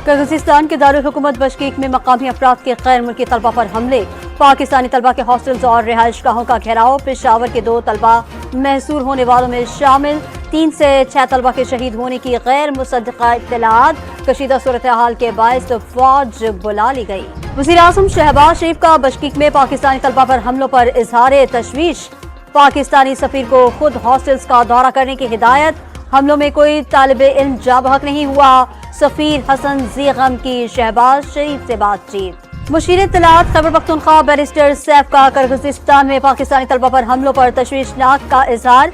Kyrgyzstan के दारुल हुकूमत बशकीक में मकामी अफराद के गैर मुल्की तलबा पर हमले, पाकिस्तानी तलबा के हॉस्टल्स और रिहाइश गाहों का घेराव, पेशावर के 2 तलबा महसूर होने वालों में शामिल, 3 से 6 तलबा के शहीद होने की गैर मुसद्दक़ा इत्तलात, कशीदा सूरत हाल के बायस फौज बुला ली गई। वज़ीर-ए-आज़म शहबाज शरीफ का बशकीक में पाकिस्तानी तलबा पर हमलों पर इजहार तशवीश, पाकिस्तानी सफीर को खुद हॉस्टल्स का दौरा करने की हिदायत, हमलों में कोई तालिब इल्म जाबहक नहीं हुआ, सफीर हसन ज़ीग़म की शहबाज शरीफ से बातचीत। मुशीर इत्तलात खैबर पख्तूनख्वा बैरिस्टर सैफ का किर्गिस्तान में पाकिस्तानी तलबा पर हमलों पर तशवीशनाक का इजहार,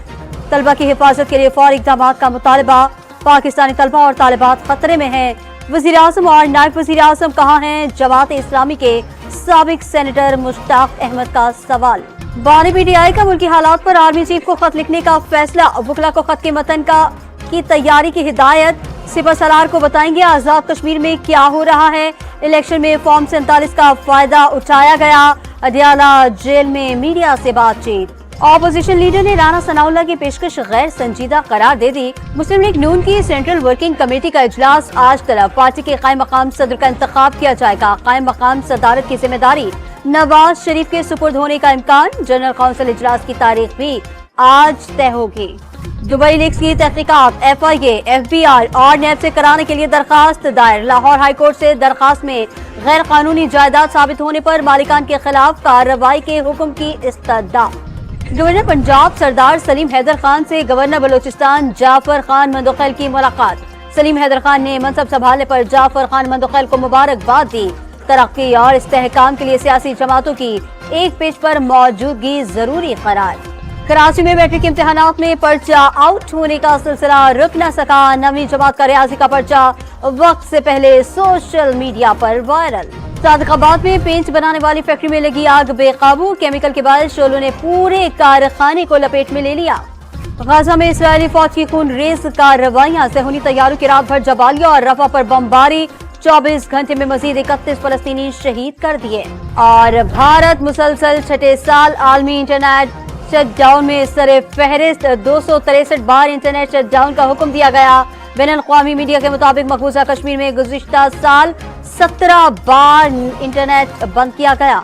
तलबा की हिफाजत के लिए फौरी इक़दाम का मुतालबा, पाकिस्तानी तलबा और तालिबात खतरे में हैं। वज़ीर-ए-आज़म और नायब वज़ीर-ए-आज़म कहाँ हैं? जमात इस्लामी के साबिक सेनेटर मुश्ताक अहमद का सवाल। बानी पीटीआई का मुल्की हालात पर आर्मी चीफ को खत लिखने का फैसला, वकला को खत के मतन की तैयारी की हिदायत, सिपह सलार को बताएंगे आजाद कश्मीर में क्या हो रहा है, इलेक्शन में फॉर्म 47 का फायदा उठाया गया, अडियाला जेल में मीडिया से बातचीत। ऑपोजिशन लीडर ने राना सनाउल्लाह की पेशकश गैर संजीदा करार दे दी। मुस्लिम लीग नून की सेंट्रल वर्किंग कमेटी का इजलास आज तलब, पार्टी के कायम मकाम सदर का इंतखाब किया जाएगा, कायम मकाम सदारत की जिम्मेदारी नवाज शरीफ के सुपुर्द होने का इम्कान, जनरल काउंसिल इजलास की तारीख भी आज तय होगी। दुबई लीक्स की तहकीकात, FIA, FBI और नैब से कराने के लिए दरखास्त दायर, लाहौर हाई कोर्ट से दरखास्त में गैर कानूनी जायदाद साबित होने पर मालिकान के खिलाफ कार्रवाई के हुक्म की इस्तदा। गवर्नर पंजाब सरदार सलीम हैदर खान से गवर्नर बलोचिस्तान जाफर खान मंदोखैल की मुलाकात, सलीम हैदर खान ने मनसब संभालने पर जाफर खान मंदोखैल को मुबारकबाद दी। तरक्की और इस्तेहकाम के लिए सियासी जमातों की एक पेज पर मौजूदगी जरूरी करार। कराची में मैट्रिक इम्तिहानात में पर्चा आउट होने का सिलसिला रुक न सका, 9वीं जमात का रियाजी का पर्चा वक्त से पहले सोशल मीडिया पर वायरल। सादिकाबाद में पेंच बनाने वाली फैक्ट्री में लगी आग बेकाबू, केमिकल के बाद शोलों ने पूरे कारखाने को लपेट में ले लिया। गाजा में इस्राएली फौज की खून रेज कार्रवाइयां, सेहूनी तैयारों की रात भर जबालिया और रफा पर बमबारी, 24 घंटे में मजीद 31 फलस्तीनी शहीद कर दिए। और भारत मुसलसल 6ठे साल आलमी इंटरनेट शटडाउन में सरे फहरिस्त, 263 बार इंटरनेट शटडाउन का हुक्म दिया गया। बैनुल-अक़वामी मीडिया के मुताबिक मकबूजा कश्मीर में गुज़िश्ता साल 17 बार इंटरनेट बंद किया गया।